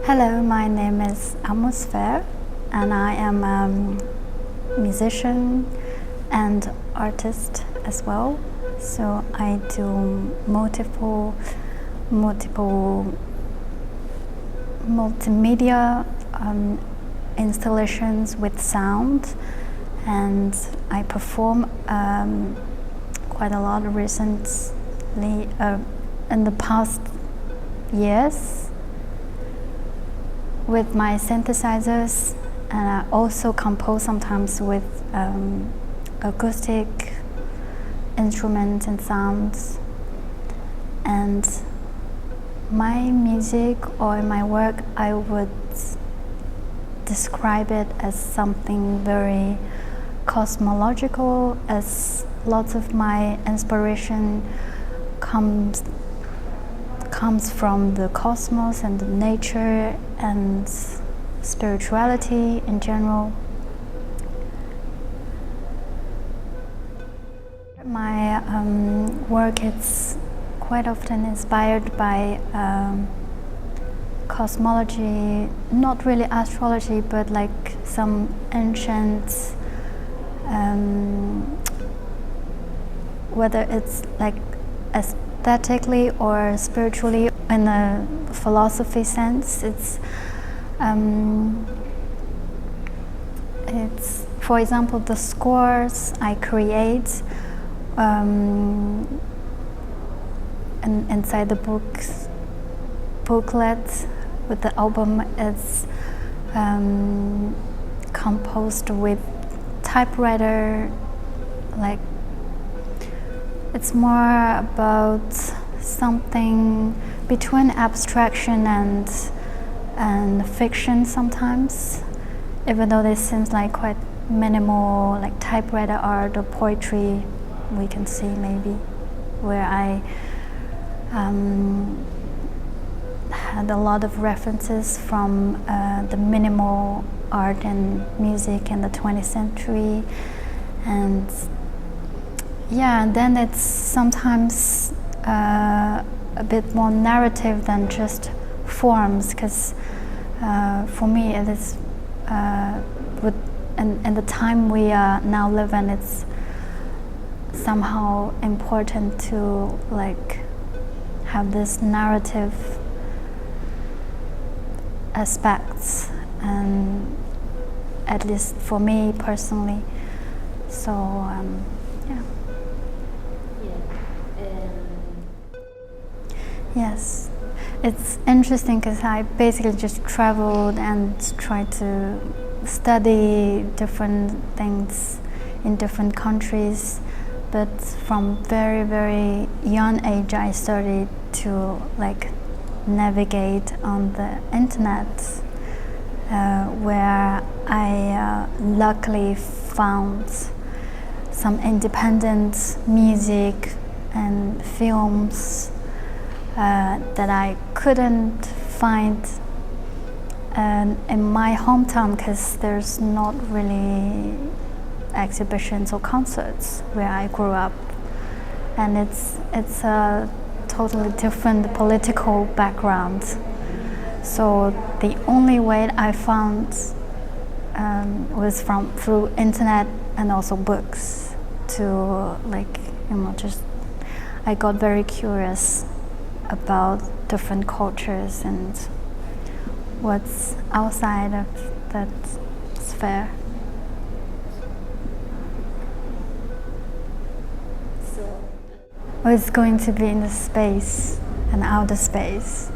Hello, my name is Amosphère, and I am a musician and artist as well. So I do multiple multimedia installations with sound, and I perform quite a lot recently in the past years with my synthesizers, and I also compose sometimes with acoustic instruments and sounds. And my music or my work, I would describe it as something very cosmological, as lots of my inspiration comes from the cosmos and the nature and spirituality in general. My work is quite often inspired by cosmology, not really astrology, but like some ancient, whether it's like aesthetically or spiritually in a philosophy sense. It's for example, the scores I create inside the booklet with the album is composed with typewriter. Like, it's more about something between abstraction and fiction sometimes, even though this seems like quite minimal, like typewriter art or poetry we can see maybe, where I had a lot of references from the minimal art and music in the 20th century. And yeah, and then it's sometimes a bit more narrative than just forms, because for me it is in the time we now live in, it's somehow important to like have this narrative aspects, and at least for me personally. So yeah. Yes, it's interesting because I basically just traveled and tried to study different things in different countries, but from very, very young age I started to like navigate on the internet, where I luckily found some independent music and films that I couldn't find in my hometown, because there's not really exhibitions or concerts where I grew up, and it's a totally different political background. So the only way I found was through internet and also books, to like, just I got very curious about different cultures and what's outside of that sphere. Well, it's going to be in the space and outer space.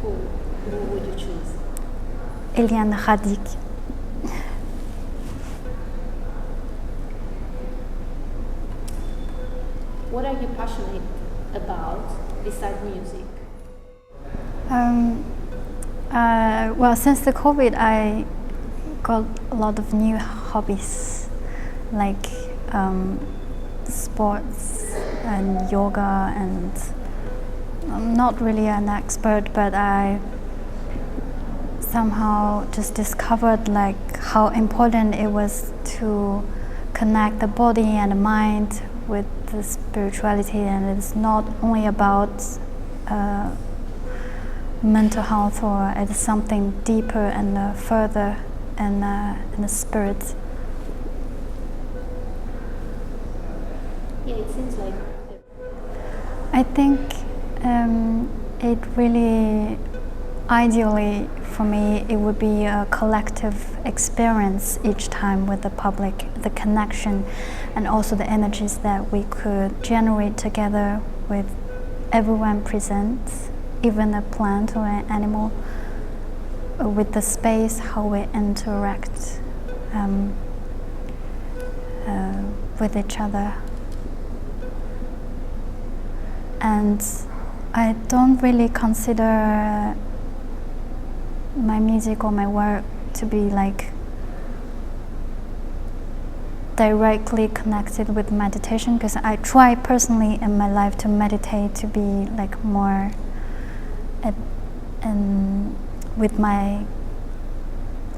Who would you choose? Eliane Radic. What are you passionate about besides music? Well, since the COVID, I got a lot of new hobbies, like sports and yoga, and I'm not really an expert, but I somehow just discovered like how important it was to connect the body and the mind with the spirituality, and it's not only about mental health, or it's something deeper and further in the spirit. Yeah, it seems like. I think it really, ideally for me, it would be a collective experience each time with the public, the connection, and also the energies that we could generate together with everyone present, even a plant or an animal, with the space, how we interact with each other. And I don't really consider my music or my work to be like directly connected with meditation, because I try personally in my life to meditate, to be like more with my,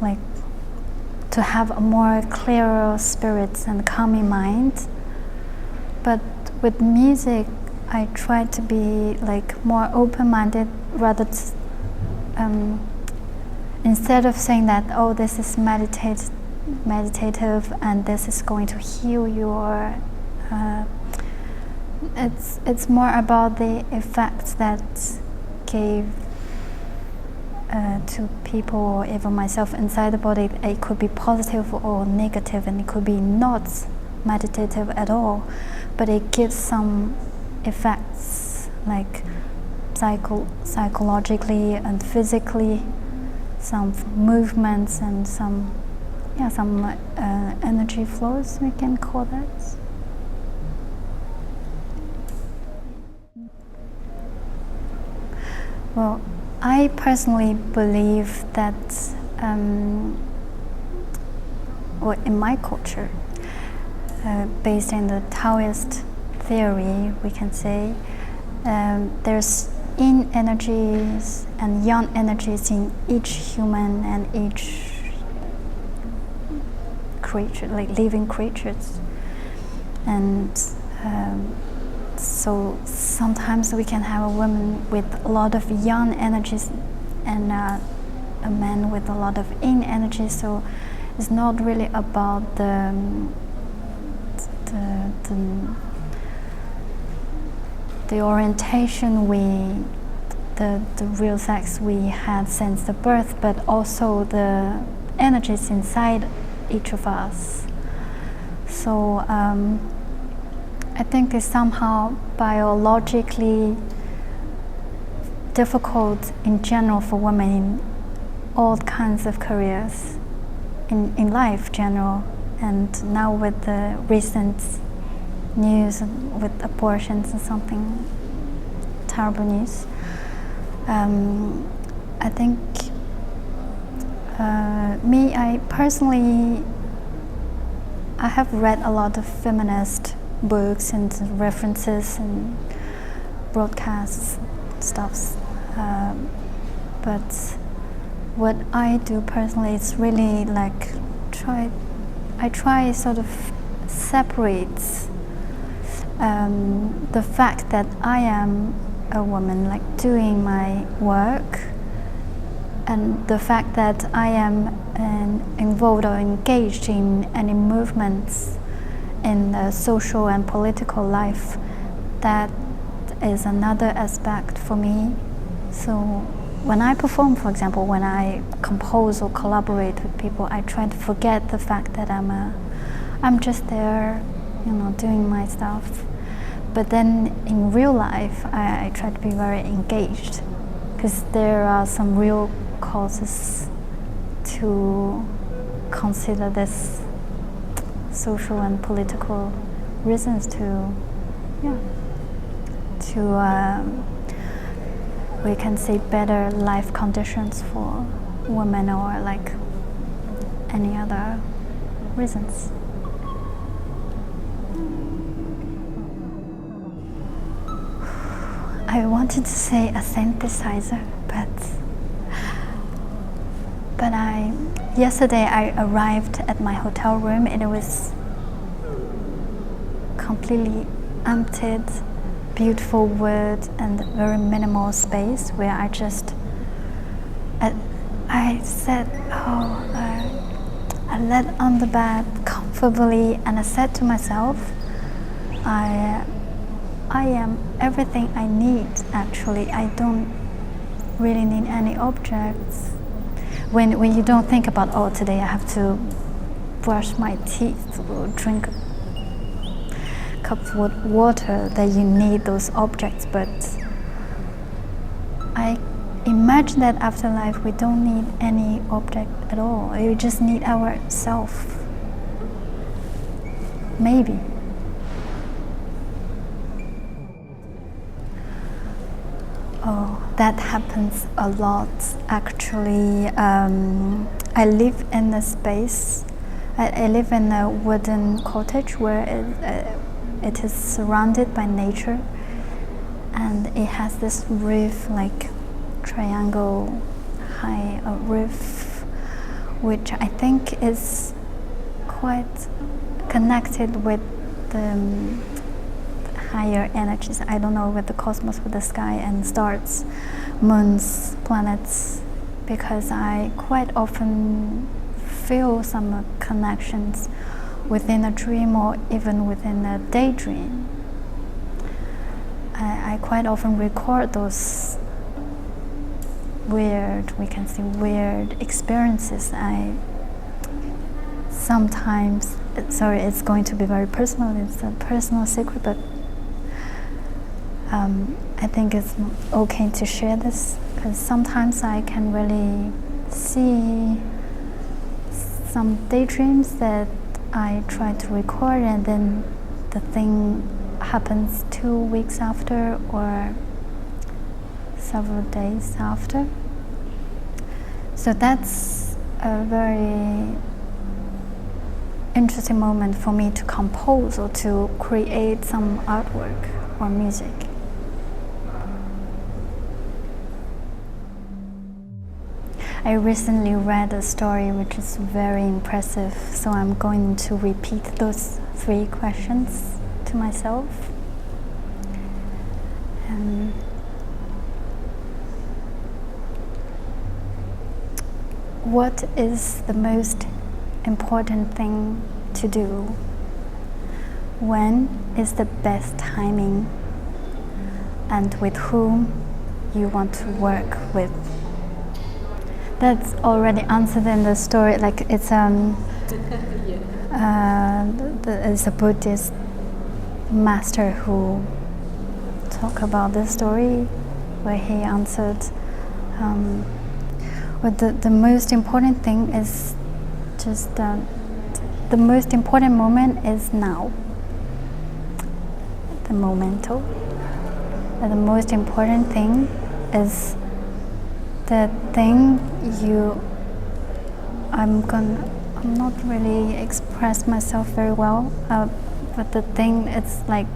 like, to have a more clearer spirit and calming mind. But with music, I try to be like more open-minded, rather instead of saying that, oh, this is meditative and this is going to heal you, or it's more about the effects that gave to people, or even myself, inside the body. It could be positive or negative, and it could be not meditative at all, but it gives some effects, like psychologically and physically, some movements and some energy flows, we can call that. Well, I personally believe that, well, in my culture, based on the Taoist theory, we can say, there's yin energies and yang energies in each human and each creature, like living creatures. And so sometimes we can have a woman with a lot of yang energies and a man with a lot of yin energies. So it's not really about the orientation the real sex we had since the birth, but also the energies inside each of us. So I think it's somehow biologically difficult in general for women in all kinds of careers, in life general, and now with the recent news with abortions and something terrible news. I think I personally, I have read a lot of feminist books and references and broadcasts stuffs, but what I do personally is really like I try sort of separate the fact that I am a woman, like doing my work, and the fact that I am involved or engaged in any movements in the social and political life. That is another aspect for me. So when I perform, for example, when I compose or collaborate with people, I try to forget the fact that I'm just there, doing my stuff. But then in real life, I try to be very engaged, because there are some real causes to consider this social and political reasons to we can say better life conditions for women, or like any other reasons. I wanted to say a synthesizer, but yesterday I arrived at my hotel room and it was completely emptied, beautiful wood and very minimal space, where I just I said, I laid on the bed comfortably, and I said to myself, I am everything I need. Actually, I don't really need any objects. When you don't think about, oh, today I have to brush my teeth or drink a cup of water, that you need those objects. But I imagine that after life we don't need any object at all. We just need ourselves. Maybe. Oh, that happens a lot, actually. I live in a space. I live in a wooden cottage where it is surrounded by nature, and it has this roof, like triangle high roof, which I think is quite connected with the higher energies. I don't know, with the cosmos, with the sky and stars, moons, planets, because I quite often feel some connections within a dream or even within a daydream. I quite often record those weird experiences. Sometimes, sorry, it's going to be very personal, it's a personal secret, but I think it's okay to share this, because sometimes I can really see some daydreams that I try to record, and then the thing happens 2 weeks after or several days after. So that's a very interesting moment for me to compose or to create some artwork or music. I recently read a story which is very impressive, so I'm going to repeat those 3 questions to myself. What is the most important thing to do? When is the best timing? And with whom you want to work with? That's already answered in the story. Like it's it's a Buddhist master who talked about this story, where he answered, but the most important thing is just the most important moment is now. The momento. And the most important thing is the thing I'm not really express myself very well, but the thing it's like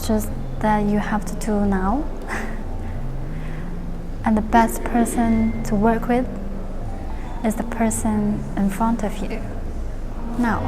just that you have to do now. And the best person to work with is the person in front of you now.